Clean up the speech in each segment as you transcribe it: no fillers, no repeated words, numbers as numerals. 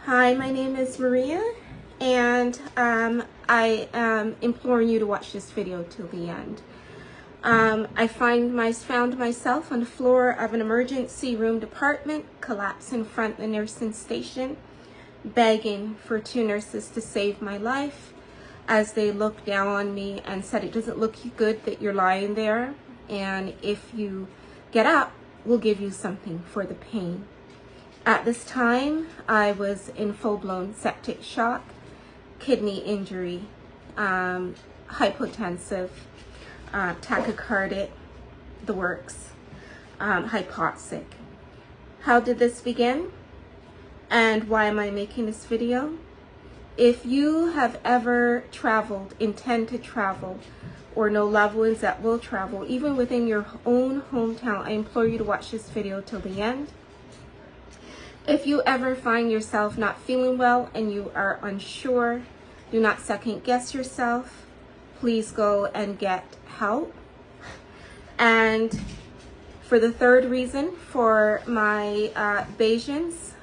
Hi, my name is Maria, and I am imploring you to watch this video till the end. I found myself on the floor of an emergency room department, collapsed in front of the nursing station, begging for two nurses to save my life as they looked down on me and said, "It doesn't look good that you're lying there, and if you get up, we'll give you something for the pain." At this time, I was in full-blown septic shock, kidney injury, hypotensive, tachycardic, the works, hypoxic. How did this begin? And why am I making this video? If you have ever traveled, intend to travel, or know loved ones that will travel, even within your own hometown, I implore you to watch this video till the end. If you ever find yourself not feeling well and you are unsure, do not second guess yourself. Please go and get help. And for the third reason, for my Barbadians,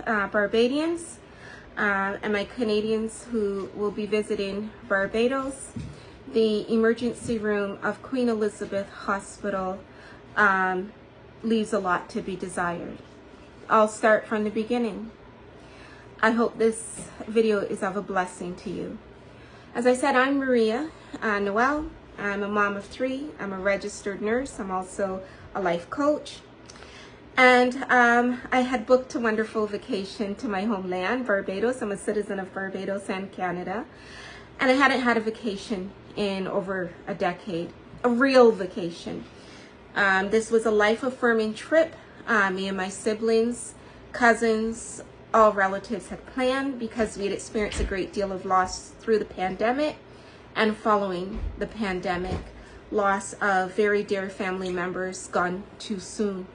and my Canadians who will be visiting Barbados, the emergency room of Queen Elizabeth Hospital leaves a lot to be desired. I'll start from the beginning. I hope this video is of a blessing to you. As I said, I'm Maria Noel. I'm a mom of 3. I'm a registered nurse. I'm also a life coach. And I had booked a wonderful vacation to my homeland, Barbados. I'm a citizen of Barbados and Canada. And I hadn't had a vacation in over a decade, a real vacation. This was a life-affirming trip. Me and my siblings, cousins, all relatives had planned because we had experienced a great deal of loss through the pandemic, and following the pandemic, loss of very dear family members gone too soon.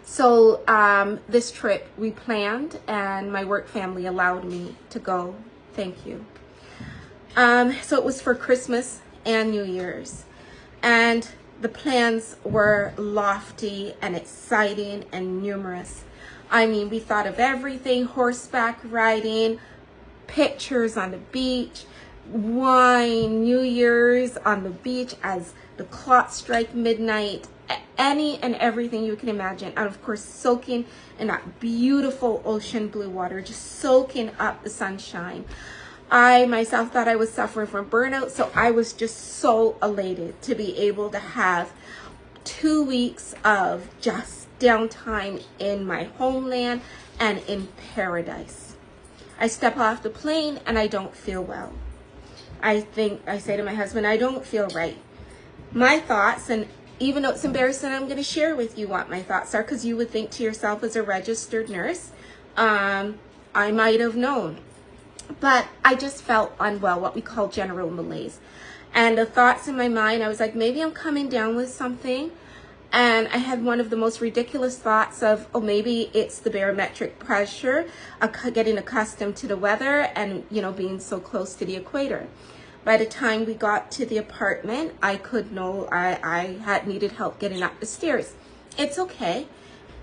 So this trip we planned, and my work family allowed me to go. Thank you. So it was for Christmas and New Year's, and the plans were lofty and exciting and numerous. I mean, we thought of everything: horseback riding, pictures on the beach, wine, New Year's on the beach as the clock strike midnight, any and everything you can imagine. And of course, soaking in that beautiful ocean blue water, just soaking up the sunshine. I myself thought I was suffering from burnout, so I was just so elated to be able to have 2 weeks of just downtime in my homeland and in paradise. I step off the plane and I don't feel well. I say to my husband, I don't feel right. My thoughts, and even though it's embarrassing, I'm going to share with you what my thoughts are, because you would think to yourself, as a registered nurse, I might have known. But I just felt unwell, what we call general malaise. And the thoughts in my mind, I was like, maybe I'm coming down with something. And I had one of the most ridiculous thoughts of, oh, maybe it's the barometric pressure, getting accustomed to the weather and, you know, being so close to the equator. By the time we got to the apartment, I had needed help getting up the stairs. It's okay.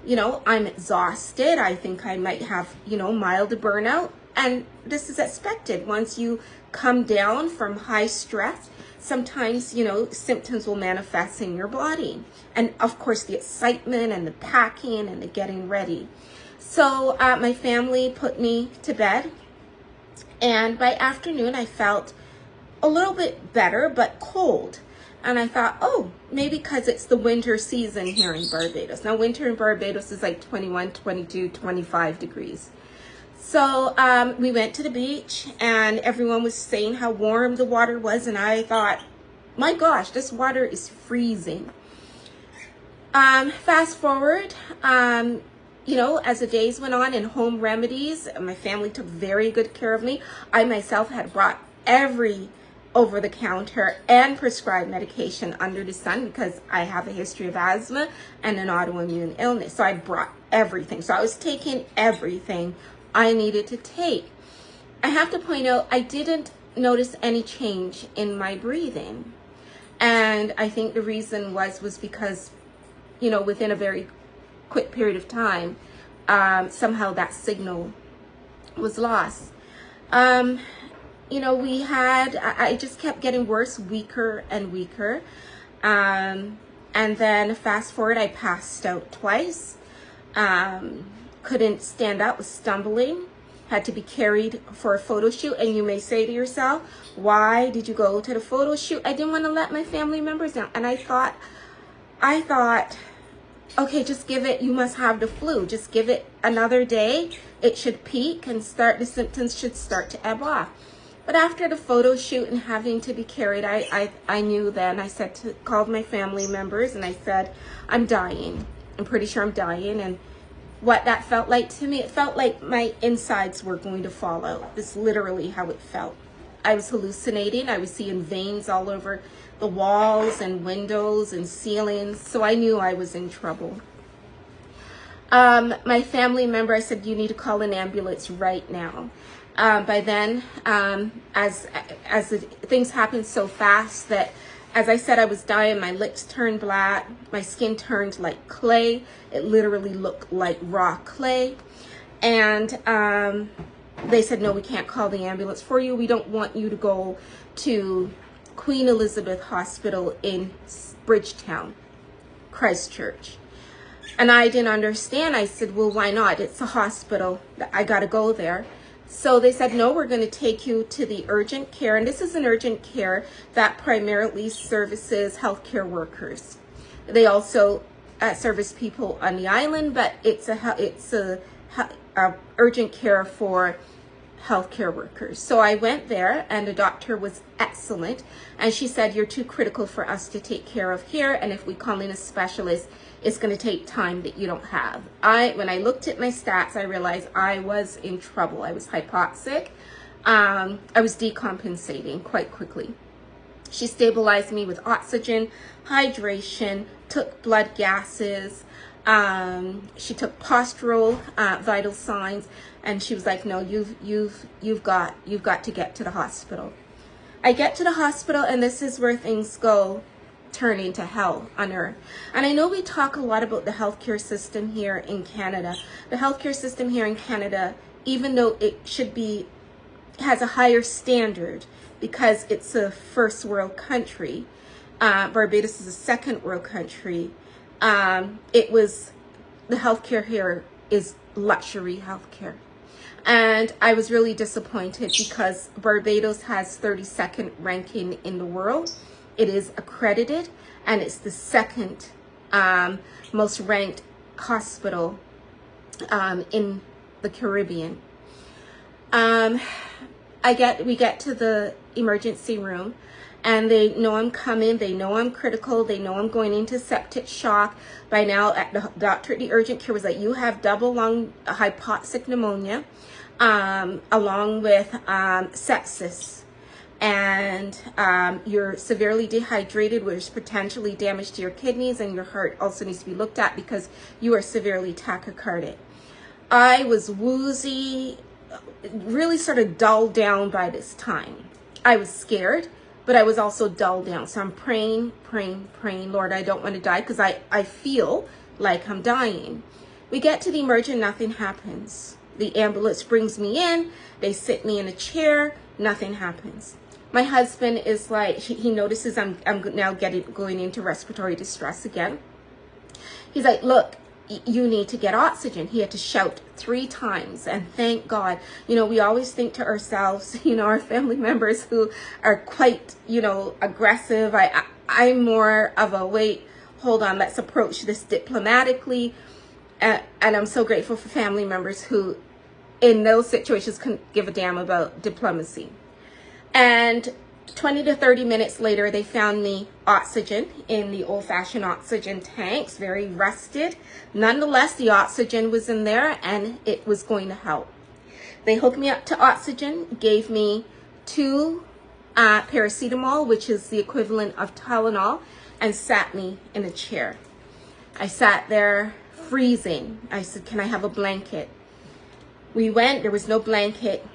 You know, I'm exhausted. I think I might have, mild burnout. And this is expected. Once you come down from high stress, sometimes, symptoms will manifest in your body. And of course, the excitement and the packing and the getting ready. So my family put me to bed. And by afternoon, I felt a little bit better, but cold. And I thought, oh, maybe because it's the winter season here in Barbados. Now, winter in Barbados is like 21, 22, 25 degrees. So we went to the beach, and everyone was saying how warm the water was, and I thought, my gosh, this water is freezing. Fast forward, as the days went on, and home remedies, my family took very good care of me. I myself had brought every over-the-counter and prescribed medication under the sun, because I have a history of asthma and an autoimmune illness. So I brought everything. So I was taking everything I needed to take. I have to point out, I didn't notice any change in my breathing. And I think the reason was because, within a very quick period of time, somehow that signal was lost. You know, I just kept getting worse, weaker and weaker. And then fast forward, I passed out twice. Couldn't stand up, was stumbling, had to be carried for a photo shoot. And you may say to yourself, why did you go to the photo shoot? I didn't want to let my family members down. And I thought, okay, just give it, you must have the flu. Just give it another day. It should peak and the symptoms should start to ebb off. But after the photo shoot and having to be carried, I knew then. I called my family members and I said, I'm dying. I'm pretty sure I'm dying. And what that felt like to me, it felt like my insides were going to fall out. That's literally how it felt. I was hallucinating. I was seeing veins all over the walls and windows and ceilings. So I knew I was in trouble. My family member, I said, you need to call an ambulance right now. By then, as things happened so fast that, as I said, I was dying, my lips turned black, my skin turned like clay. It literally looked like raw clay. And they said, no, we can't call the ambulance for you. We don't want you to go to Queen Elizabeth Hospital in Bridgetown, Christchurch. And I didn't understand. I said, well, why not? It's a hospital. I got to go there. So they said, no, we're going to take you to the urgent care. And this is an urgent care that primarily services healthcare workers. They also service people on the island, but it's a urgent care for healthcare workers. So I went there and the doctor was excellent. And she said, you're too critical for us to take care of here. And if we call in a specialist, it's going to take time that you don't have. When I looked at my stats, I realized I was in trouble. I was hypoxic. I was decompensating quite quickly. She stabilized me with oxygen, hydration, took blood gases. She took postural vital signs, and she was like, no, you've got to get to the hospital. I get to the hospital, and this is where things go turn into hell on earth. And I know we talk a lot about the healthcare system here in Canada. The healthcare system here in Canada, even though it has a higher standard because it's a first world country, Barbados is a second world country. The healthcare here is luxury healthcare. And I was really disappointed because Barbados has 32nd ranking in the world. It is accredited, and it's the second most ranked hospital in the Caribbean. We get to the emergency room, and they know I'm coming. They know I'm critical. They know I'm going into septic shock. By now, the doctor at the urgent care was like, you have double lung hypoxic pneumonia, along with sepsis. And you're severely dehydrated, which is potentially damage to your kidneys, and your heart also needs to be looked at because you are severely tachycardic. I was woozy, really sort of dulled down by this time. I was scared, but I was also dulled down. So I'm praying, Lord, I don't want to die because I feel like I'm dying. We get to the emergent, nothing happens. The ambulance brings me in, they sit me in a chair, nothing happens. My husband is like, he notices I'm now going into respiratory distress again. He's like, look, you need to get oxygen. He had to shout 3 times, and thank God. You know, we always think to ourselves, you know, our family members who are quite, you know, aggressive. I'm more of a, wait, hold on, let's approach this diplomatically. And I'm so grateful for family members who, in those situations, couldn't give a damn about diplomacy. And 20 to 30 minutes later, they found me oxygen in the old-fashioned oxygen tanks, very rusted. Nonetheless, the oxygen was in there, and it was going to help. They hooked me up to oxygen, gave me 2 paracetamol, which is the equivalent of Tylenol, and sat me in a chair. I sat there freezing. I said, can I have a blanket? We went, there was no blanket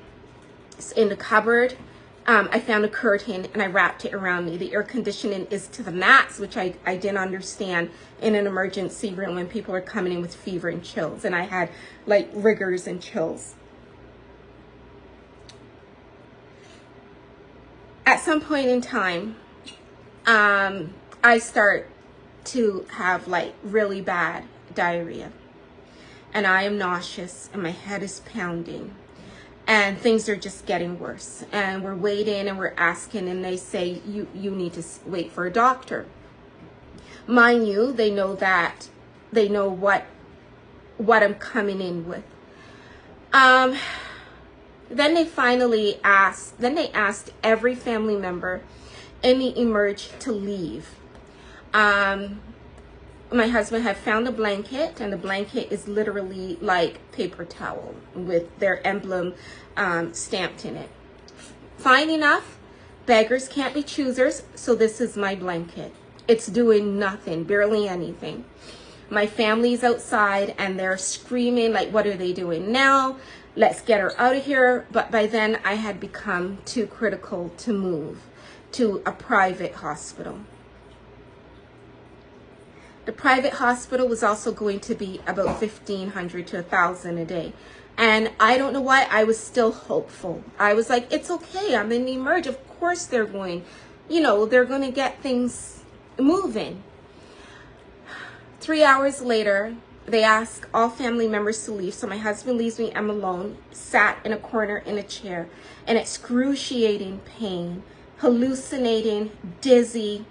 in the cupboard. I found a curtain and I wrapped it around me. The air conditioning is to the max, which I didn't understand in an emergency room when people are coming in with fever and chills. And I had like rigors and chills. At some point in time, I start to have like really bad diarrhea, and I am nauseous and my head is pounding, and things are just getting worse, and we're waiting and we're asking, and they say you need to wait for a doctor. Mind you, they know what I'm coming in with. Then they asked every family member in the emerge to leave. My husband had found a blanket, and the blanket is literally like paper towel with their emblem stamped in it. Fine enough, beggars can't be choosers, so this is my blanket. It's doing nothing, barely anything. My family's outside and they're screaming like, what are they doing now? Let's get her out of here. But by then I had become too critical to move to a private hospital. The private hospital was also going to be about $1,500 to $1,000 a day. And I don't know why, I was still hopeful. I was like, it's okay, I'm in the emerge. Of course they're going, they're going to get things moving. 3 hours later, they ask all family members to leave. So my husband leaves me, I'm alone, sat in a corner in a chair, in excruciating pain, hallucinating, dizzy,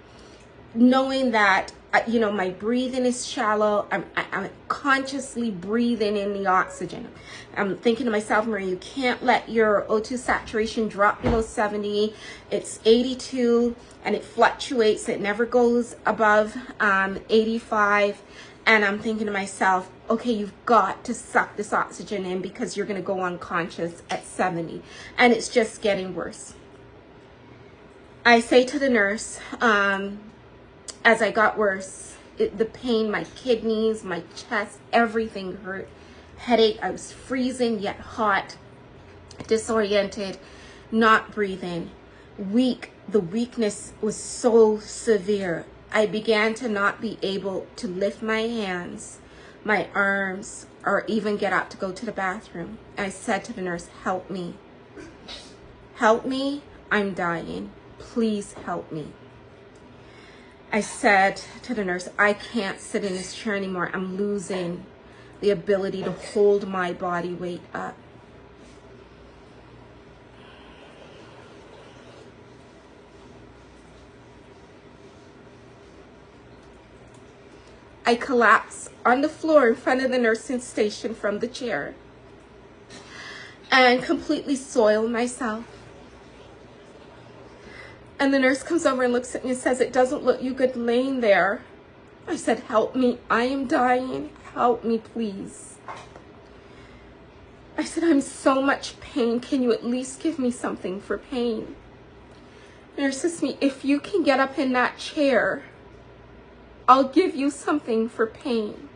knowing that my breathing is shallow. I'm consciously breathing in the oxygen. I'm thinking to myself, Marie, you can't let your O2 saturation drop below 70. It's 82 and it fluctuates. It never goes above 85. And I'm thinking to myself, okay, you've got to suck this oxygen in because you're going to go unconscious at 70. And it's just getting worse. I say to the nurse, as I got worse, the pain, my kidneys, my chest, everything hurt. Headache, I was freezing yet hot, disoriented, not breathing, weak. The weakness was so severe. I began to not be able to lift my hands, my arms, or even get up to go to the bathroom. I said to the nurse, help me. Help me, I'm dying. Please help me. I said to the nurse, I can't sit in this chair anymore. I'm losing the ability to hold my body weight up. I collapsed on the floor in front of the nursing station from the chair and completely soiled myself. And the nurse comes over and looks at me and says, it doesn't look you good laying there. I said, help me. I am dying. Help me, please. I said, I'm so much pain. Can you at least give me something for pain? The nurse says to me, if you can get up in that chair, I'll give you something for pain.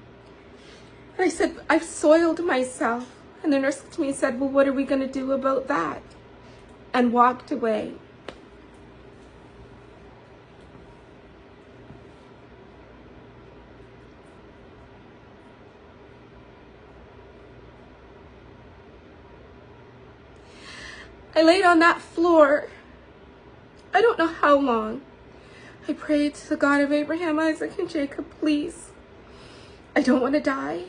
And I said, I've soiled myself. And the nurse looked at me and said, well, what are we going to do about that? And walked away. I laid on that floor. I don't know how long. I prayed to the God of Abraham, Isaac, and Jacob, please. I don't want to die.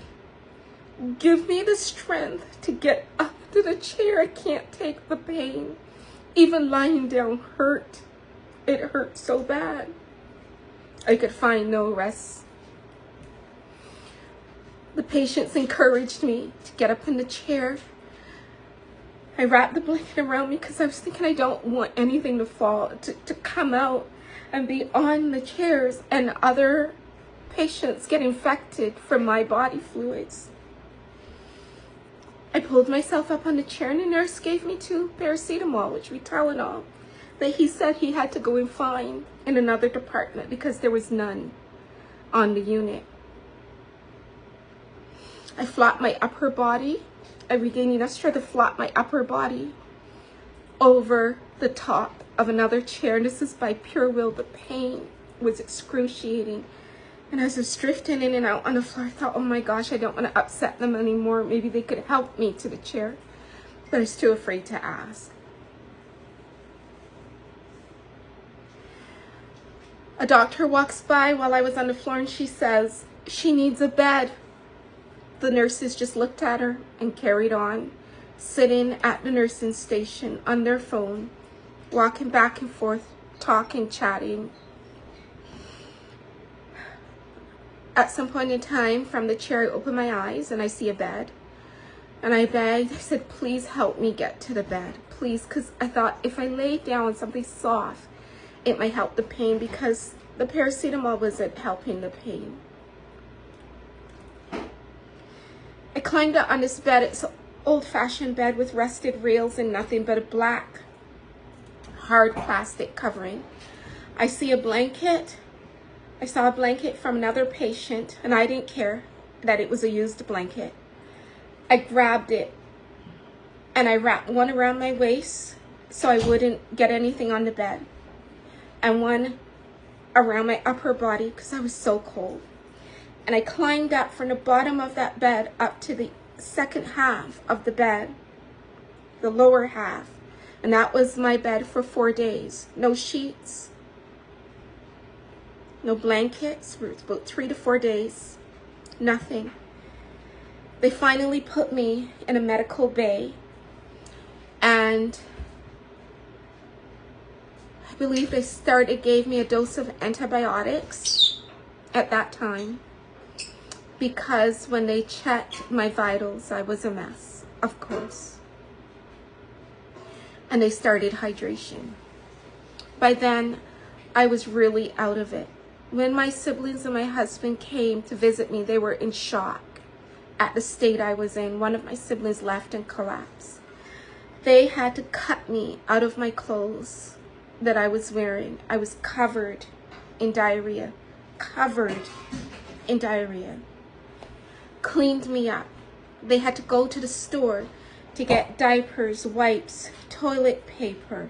Give me the strength to get up to the chair. I can't take the pain. Even lying down hurt. It hurt so bad. I could find no rest. The patients encouraged me to get up in the chair. I wrapped the blanket around me because I was thinking I don't want anything to fall, to come out and be on the chairs and other patients get infected from my body fluids. I pulled myself up on the chair and the nurse gave me 2 paracetamol, which we Tylenol, that he said he had to go and find in another department because there was none on the unit. I flopped my upper body. I regained enough strength to flop my upper body over the top of another chair. And this is by pure will. The pain was excruciating. And as I was drifting in and out on the floor, I thought, oh my gosh, I don't want to upset them anymore. Maybe they could help me to the chair. But I was too afraid to ask. A doctor walks by while I was on the floor and she says, "She needs a bed." The nurses just looked at her and carried on, sitting at the nursing station on their phone, walking back and forth, talking, chatting. At some point in time, from the chair, I open my eyes and I see a bed. And I begged, I said, "Please help me get to the bed, please," because I thought if I lay down on something soft, it might help the pain, because the paracetamol wasn't helping the pain. I climbed up on this bed. It's an old-fashioned bed with rusted rails and nothing but a black, hard plastic covering. I see a blanket. I saw a blanket from another patient, and I didn't care that it was a used blanket. I grabbed it and I wrapped one around my waist so I wouldn't get anything on the bed, and one around my upper body because I was so cold. And I climbed up from the bottom of that bed up to the second half of the bed, the lower half. And that was my bed for 4 days. No sheets, no blankets for about 3 to 4 days, nothing. They finally put me in a medical bay, and I believe they gave me a dose of antibiotics at that time, because when they checked my vitals, I was a mess, of course. And they started hydration. By then, I was really out of it. When my siblings and my husband came to visit me, they were in shock at the state I was in. One of my siblings left and collapsed. They had to cut me out of my clothes that I was wearing. I was covered in diarrhea, covered in diarrhea. Cleaned me up. They had to go to the store to get diapers, wipes, toilet paper.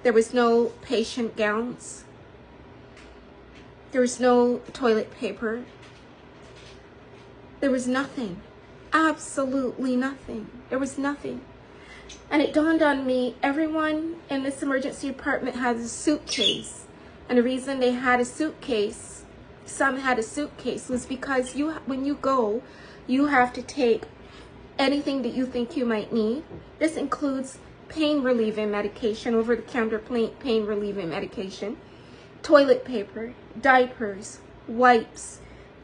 There was no patient gowns. There was no toilet paper. There was nothing, absolutely nothing. There was nothing. And it dawned on me, everyone in this emergency department has a suitcase. And the reason they had a suitcase, some had a suitcase, was because when you go, you have to take anything that you think you might need. This includes pain relieving medication, over-the-counter pain relieving medication, toilet paper, diapers, wipes,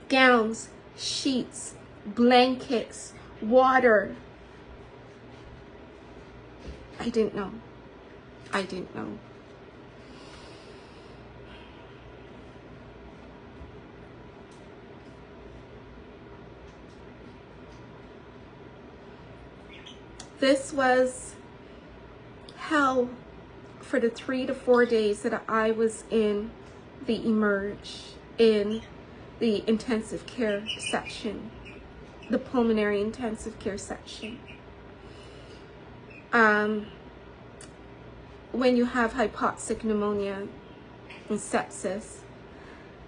gowns, sheets, blankets, water. I didn't know. I didn't know. This was hell for the 3 to 4 days that I was in the emerge, in the intensive care section, the pulmonary intensive care section. When you have hypoxic pneumonia and sepsis,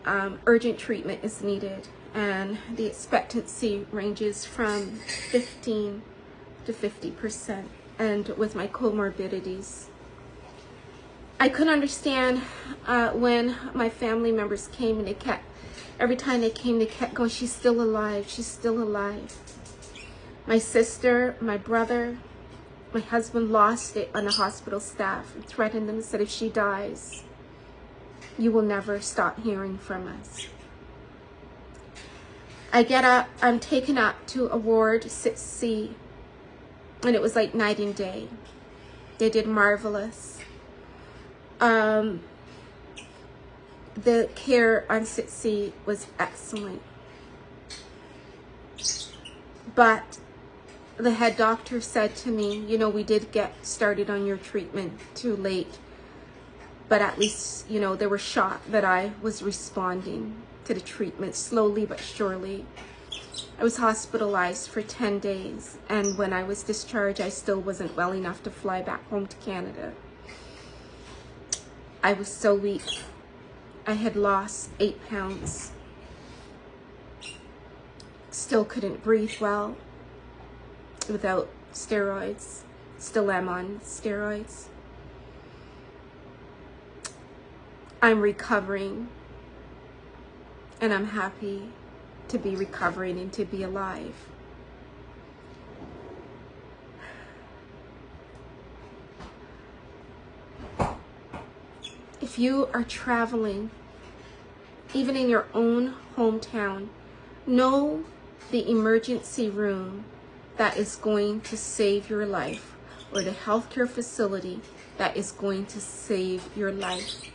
urgent treatment is needed, and the expectancy ranges from 15 to 50%, and with my comorbidities. I couldn't understand when my family members came, and every time they came, they kept going, "She's still alive, she's still alive." My sister, my brother, my husband lost it on the hospital staff and threatened them and said, "If she dies, you will never stop hearing from us." I get up, I'm taken up to a ward 6C, and it was like night and day. They did marvelous. The care on 6C was excellent. But the head doctor said to me, "You know, we did get started on your treatment too late, but at least, you know, they were shocked that I was responding to the treatment slowly but surely." I was hospitalized for 10 days, and when I was discharged, I still wasn't well enough to fly back home to Canada. I was so weak. I had lost 8 pounds. Still couldn't breathe well without steroids. Still am on steroids. I'm recovering, and I'm happy to be recovering and to be alive. If you are traveling, even in your own hometown, know the emergency room that is going to save your life, or the healthcare facility that is going to save your life.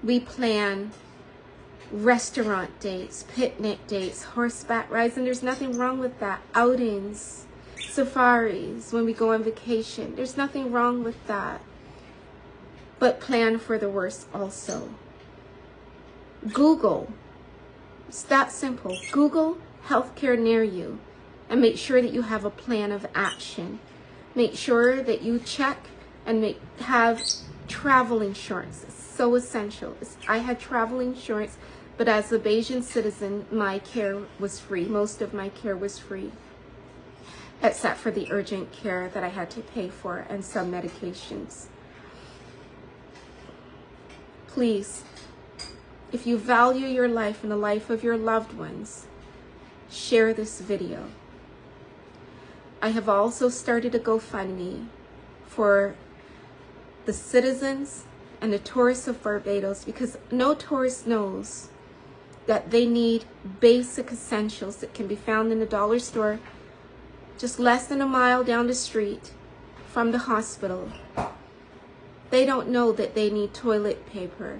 We plan restaurant dates, picnic dates, horseback rides, and there's nothing wrong with that. Outings, safaris, when we go on vacation, there's nothing wrong with that. But plan for the worst also. Google, it's that simple. Google healthcare near you and make sure that you have a plan of action. Make sure that you check and have travel insurance. It's so essential. I had travel insurance, but as a Bayesian citizen, my care was free. Most of my care was free, except for the urgent care that I had to pay for and some medications. Please, if you value your life and the life of your loved ones, share this video. I have also started a GoFundMe for the citizens and the tourists of Barbados, because no tourist knows that they need basic essentials that can be found in the dollar store just less than a mile down the street from the hospital. They don't know that they need toilet paper,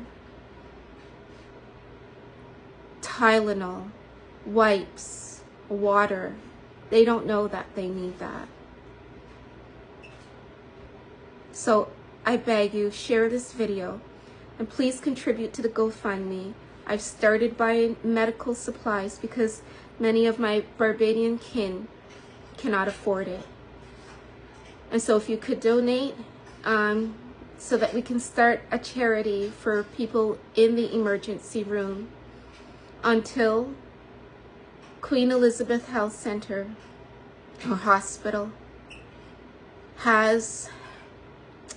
Tylenol, wipes, water. They don't know that they need that. So I beg you, share this video and please contribute to the GoFundMe. I've started buying medical supplies because many of my Barbadian kin cannot afford it. And so if you could donate, so that we can start a charity for people in the emergency room until Queen Elizabeth Health Center or hospital has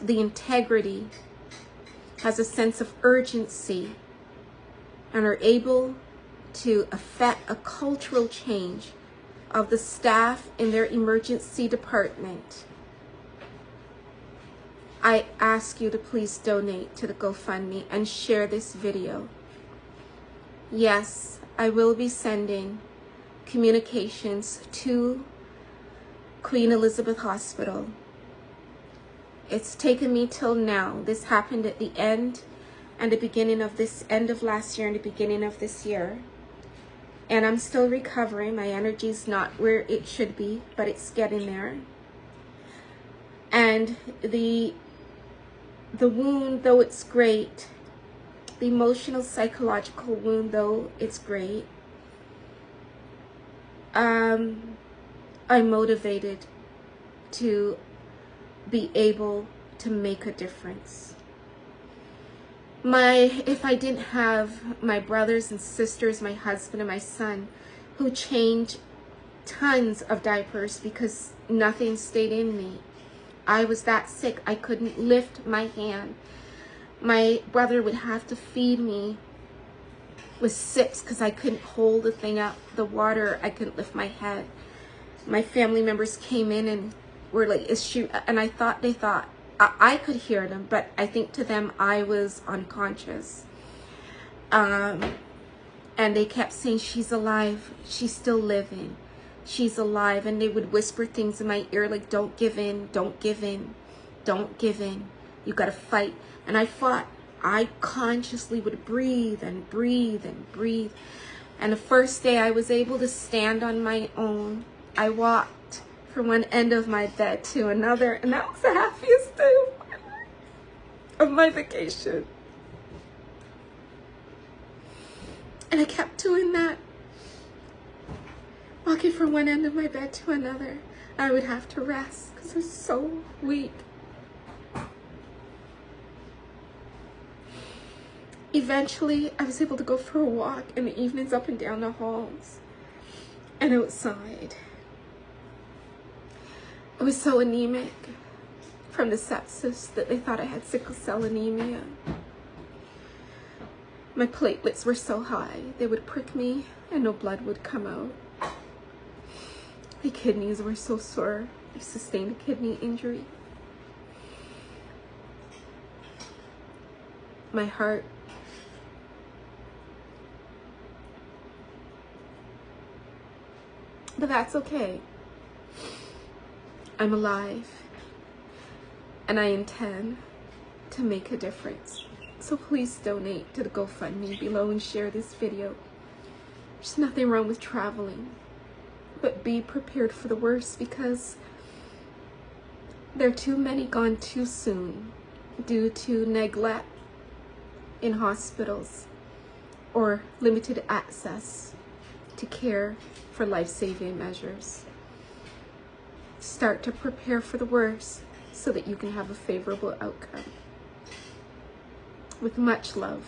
the integrity, has a sense of urgency, and are able to affect a cultural change of the staff in their emergency department. I ask you to please donate to the GoFundMe and share this video. Yes, I will be sending communications to Queen Elizabeth Hospital. It's taken me till now. This happened at the end and the beginning of end of last year and the beginning of this year. And I'm still recovering. My energy's not where it should be, but it's getting there. And the wound, though it's great, the emotional, psychological wound, though it's great, I'm motivated to be able to make a difference. If I didn't have my brothers and sisters, my husband and my son, who changed tons of diapers because nothing stayed in me. I was that sick, I couldn't lift my hand. My brother would have to feed me with sips because I couldn't hold the thing up, the water, I couldn't lift my head. My family members came in and were like, is she, and they thought, I could hear them, but I think to them I was unconscious. And they kept saying, she's alive, she's still living, she's alive. And they would whisper things in my ear like, don't give in, don't give in, don't give in, you gotta fight. And I fought. I consciously would breathe and breathe and breathe. And the first day I was able to stand on my own, I walked from one end of my bed to another, and that was the happiest day of my vacation. And I kept doing that, walking from one end of my bed to another. I would have to rest because I was so weak. Eventually, I was able to go for a walk in the evenings up and down the halls and outside. I was so anemic from the sepsis that they thought I had sickle cell anemia. My platelets were so high, they would prick me and no blood would come out. My kidneys were so sore, I sustained a kidney injury. My heart but that's okay. I'm alive and I intend to make a difference. So please donate to the GoFundMe below and share this video. There's nothing wrong with traveling, but be prepared for the worst, because there are too many gone too soon due to neglect in hospitals or limited access to care for life-saving measures. Start to prepare for the worst so that you can have a favorable outcome. With much love.